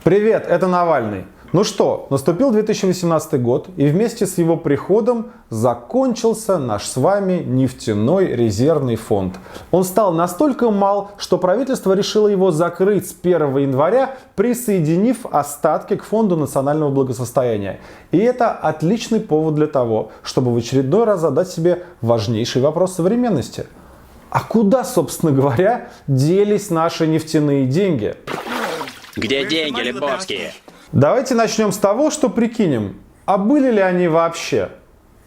Привет, это Навальный. Ну что, наступил 2018 год, и вместе с его приходом закончился наш с вами нефтяной резервный фонд. Он стал настолько мал, что правительство решило его закрыть с 1 января, присоединив остатки к Фонду национального благосостояния. И это отличный повод для того, чтобы в очередной раз задать себе важнейший вопрос современности. А куда, собственно говоря, делись наши нефтяные деньги? Где деньги, Лебовские? Давайте начнем с того, что прикинем, а были ли они вообще?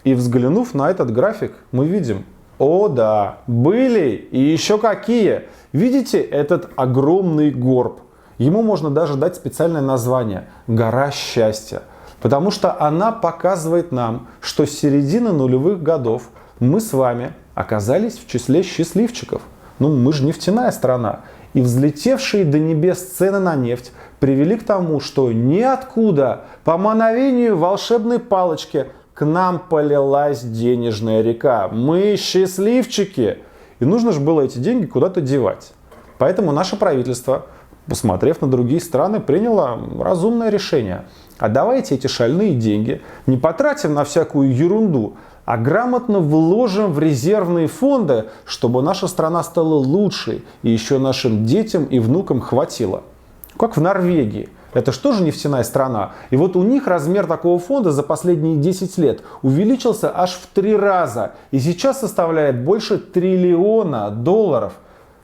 И взглянув на этот график, мы видим, о да, были и еще какие. Видите этот огромный горб? Ему можно даже дать специальное название – гора счастья. Потому что она показывает нам, что с середины нулевых годов мы с вами оказались в числе счастливчиков. Ну, мы же нефтяная страна. И взлетевшие до небес цены на нефть привели к тому, что ниоткуда, по мановению волшебной палочки, к нам полилась денежная река. Мы счастливчики. И нужно же было эти деньги куда-то девать. Поэтому наше правительство, посмотрев на другие страны, приняло разумное решение. А давайте эти шальные деньги не потратим на всякую ерунду, а грамотно вложим в резервные фонды, чтобы наша страна стала лучшей и еще нашим детям и внукам хватило. Как в Норвегии. Это же тоже нефтяная страна. И вот у них размер такого фонда за последние 10 лет увеличился аж в 3 раза. И сейчас составляет больше $1 триллиона.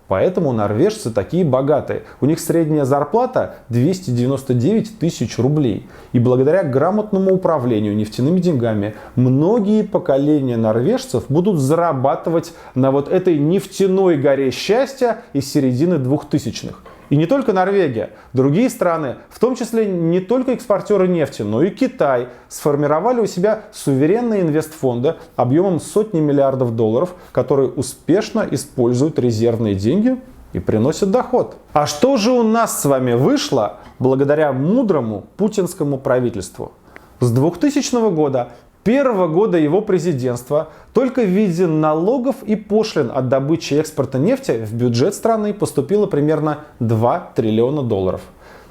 Поэтому норвежцы такие богатые. У них средняя зарплата 299 тысяч рублей. И благодаря грамотному управлению нефтяными деньгами многие поколения норвежцев будут зарабатывать на вот этой нефтяной горе счастья из середины 2000-х. И не только Норвегия, другие страны, в том числе не только экспортеры нефти, но и Китай, сформировали у себя суверенные инвестфонды объемом сотни миллиардов долларов, которые успешно используют резервные деньги и приносят доход. А что же у нас с вами вышло благодаря мудрому путинскому правительству? С 2000 года, первого года его президентства, только в виде налогов и пошлин от добычи и экспорта нефти в бюджет страны поступило примерно $2 триллиона.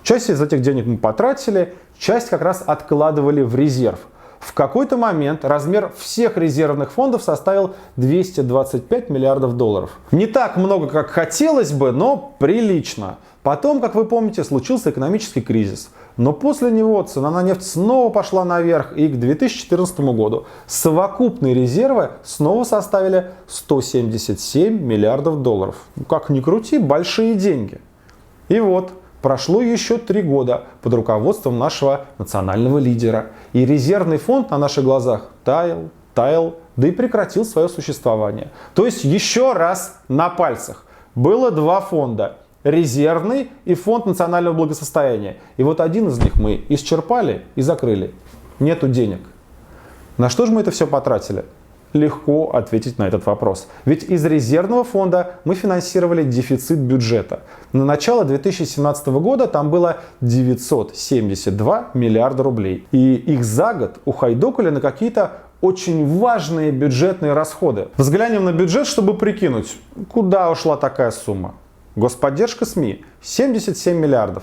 Часть из этих денег мы потратили, часть как раз откладывали в резерв. В какой-то момент размер всех резервных фондов составил $225 миллиардов. Не так много, как хотелось бы, но прилично. Потом, как вы помните, случился экономический кризис. Но после него цена на нефть снова пошла наверх, и к 2014 году совокупные резервы снова составили $177 миллиардов. Ну, как ни крути, большие деньги. И вот, прошло еще 3 года под руководством нашего национального лидера. И резервный фонд на наших глазах таял, да и прекратил свое существование. То есть еще раз на пальцах. Было 2 фонда. Резервный и фонд национального благосостояния. И вот один из них мы исчерпали и закрыли. Нету денег. На что же мы это все потратили? Легко ответить на этот вопрос. Ведь из резервного фонда мы финансировали дефицит бюджета. На начало 2017 года там было 972 миллиарда рублей. И их за год ухайдокали на какие-то очень важные бюджетные расходы. Взглянем на бюджет, чтобы прикинуть, куда ушла такая сумма. Господдержка СМИ – 77 миллиардов.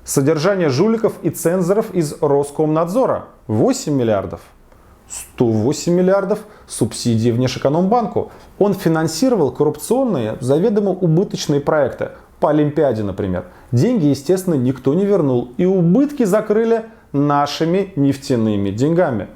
Содержание жуликов и цензоров из Роскомнадзора – 8 миллиардов. 108 миллиардов субсидий Внешэкономбанку. Он финансировал коррупционные, заведомо убыточные проекты. По Олимпиаде, например. Деньги, естественно, никто не вернул. И убытки закрыли нашими нефтяными деньгами.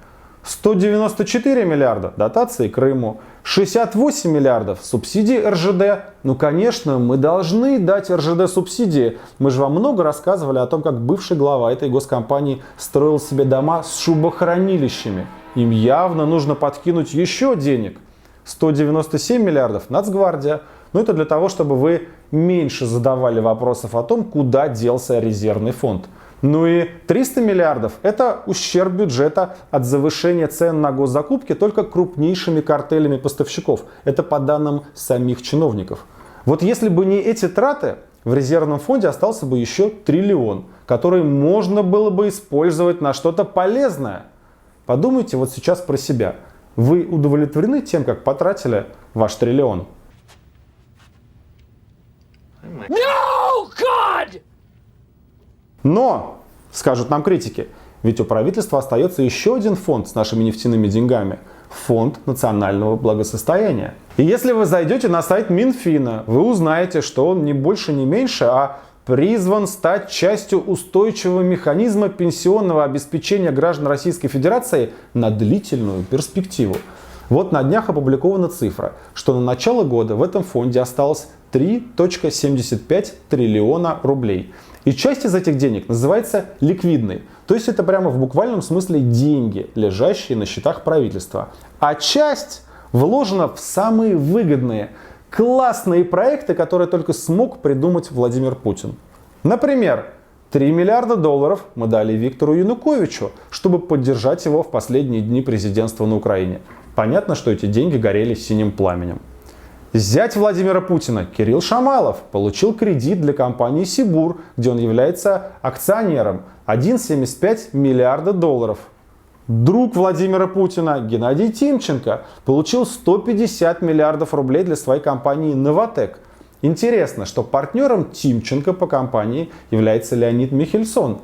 194 миллиарда дотации Крыму, 68 миллиардов субсидии РЖД. Ну, конечно, мы должны дать РЖД субсидии. Мы же вам много рассказывали о том, как бывший глава этой госкомпании строил себе дома с шубохранилищами. Им явно нужно подкинуть еще денег. 197 миллиардов Нацгвардия. Но это для того, чтобы вы меньше задавали вопросов о том, куда делся резервный фонд. Ну и 300 миллиардов – это ущерб бюджета от завышения цен на госзакупки только крупнейшими картелями поставщиков. Это по данным самих чиновников. Вот если бы не эти траты, в резервном фонде остался бы еще триллион, который можно было бы использовать на что-то полезное. Подумайте вот сейчас про себя. Вы удовлетворены тем, как потратили ваш триллион? No, God! Но скажут нам критики. Ведь у правительства остается еще один фонд с нашими нефтяными деньгами – Фонд национального благосостояния. И если вы зайдете на сайт Минфина, вы узнаете, что он не больше, не меньше, а призван стать частью устойчивого механизма пенсионного обеспечения граждан Российской Федерации на длительную перспективу. Вот на днях опубликована цифра, что на начало года в этом фонде осталось 3,75 триллиона рублей. И часть из этих денег называется ликвидной. То есть это прямо в буквальном смысле деньги, лежащие на счетах правительства. А часть вложена в самые выгодные, классные проекты, которые только смог придумать Владимир Путин. Например, 3 миллиарда долларов мы дали Виктору Януковичу, чтобы поддержать его в последние дни президентства на Украине. Понятно, что эти деньги горели синим пламенем. Зять Владимира Путина, Кирилл Шамалов, получил кредит для компании «Сибур», где он является акционером, 1,75 миллиарда долларов. Друг Владимира Путина, Геннадий Тимченко, получил 150 миллиардов рублей для своей компании «Новатэк». Интересно, что партнером Тимченко по компании является Леонид Михельсон,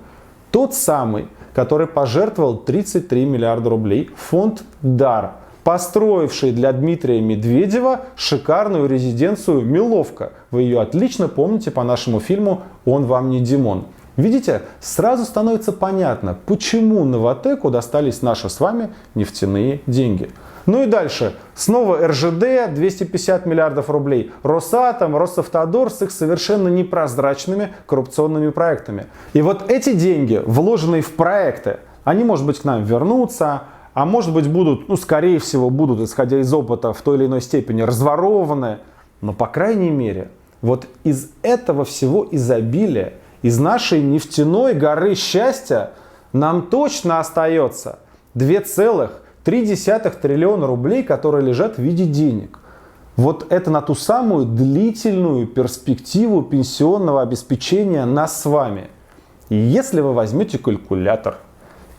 тот самый, который пожертвовал 33 миллиарда рублей в фонд «Дар», построивший для Дмитрия Медведева шикарную резиденцию «Миловка». Вы ее отлично помните по нашему фильму «Он вам не Димон». Видите, сразу становится понятно, почему «Новатэку» достались наши с вами нефтяные деньги. Ну и дальше. Снова РЖД, 250 миллиардов рублей. Росатом, Росавтодор с их совершенно непрозрачными коррупционными проектами. И вот эти деньги, вложенные в проекты, они, может быть, к нам вернутся, а может быть будут, скорее всего, будут, исходя из опыта, в той или иной степени разворованы. Но, по крайней мере, вот из этого всего изобилия, из нашей нефтяной горы счастья нам точно остается 2,3 триллиона рублей, которые лежат в виде денег. Вот это на ту самую длительную перспективу пенсионного обеспечения нас с вами. И если вы возьмете калькулятор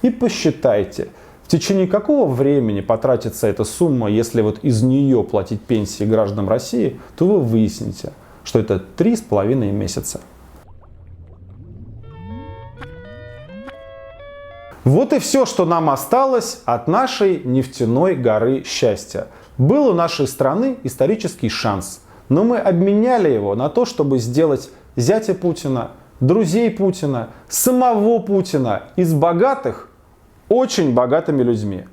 и посчитаете, в течение какого времени потратится эта сумма, если вот из нее платить пенсии гражданам России, то вы выясните, что это 3,5 месяца. Вот и все, что нам осталось от нашей нефтяной горы счастья. Был у нашей страны исторический шанс, но мы обменяли его на то, чтобы сделать зятя Путина, друзей Путина, самого Путина из богатых очень богатыми людьми.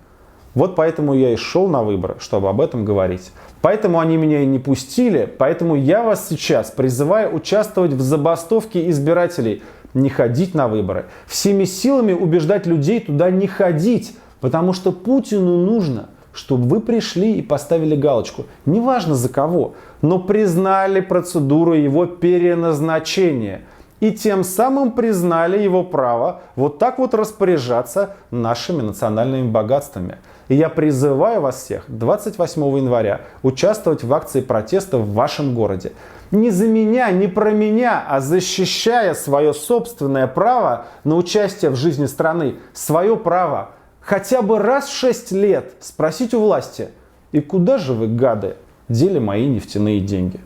Вот поэтому я и шел на выборы, чтобы об этом говорить. Поэтому они меня и не пустили, поэтому я вас сейчас призываю участвовать в забастовке избирателей. Не ходить на выборы. Всеми силами убеждать людей туда не ходить. Потому что Путину нужно, чтобы вы пришли и поставили галочку. Неважно за кого, но признали процедуру его переназначения. И тем самым признали его право вот так вот распоряжаться нашими национальными богатствами. И я призываю вас всех 28 января участвовать в акции протеста в вашем городе. Не за меня, не про меня, а защищая свое собственное право на участие в жизни страны. Свое право хотя бы раз в 6 лет спросить у власти: и куда же вы, гады, дели мои нефтяные деньги?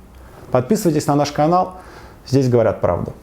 Подписывайтесь на наш канал, здесь говорят правду.